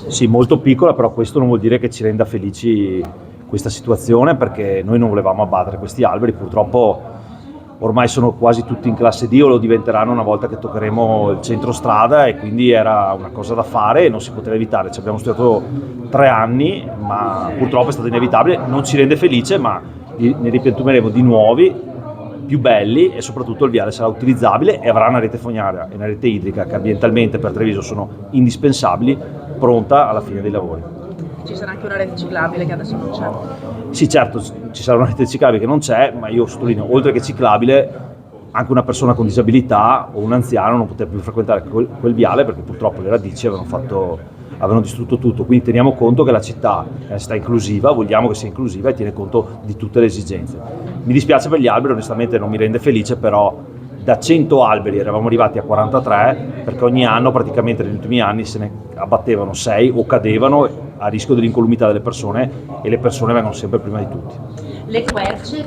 Sì, molto piccola, però questo non vuol dire che ci renda felici questa situazione, perché noi non volevamo abbattere questi alberi. Purtroppo ormai sono quasi tutti in classe D o lo diventeranno una volta che toccheremo il centro strada, e quindi era una cosa da fare e non si poteva evitare. Ci abbiamo studiato 3 anni, ma purtroppo è stato inevitabile. Non ci rende felice, ma ne ripiantumeremo di nuovi, più belli, e soprattutto il viale sarà utilizzabile e avrà una rete fognaria e una rete idrica che ambientalmente per Treviso sono indispensabili, pronta alla fine dei lavori. Ci sarà anche una rete ciclabile che adesso non c'è. Sì, certo, ci sarà una rete ciclabile che non c'è, ma io sottolineo, oltre che ciclabile, anche una persona con disabilità o un anziano non poteva più frequentare quel viale, perché purtroppo le radici avevano distrutto tutto. Quindi teniamo conto che la città è una città inclusiva, vogliamo che sia inclusiva e tiene conto di tutte le esigenze. Mi dispiace per gli alberi, onestamente non mi rende felice, però da 100 alberi eravamo arrivati a 43, perché ogni anno, praticamente negli ultimi anni, se ne abbattevano 6 o cadevano a rischio dell'incolumità delle persone, e le persone vengono sempre prima di tutti. Le querce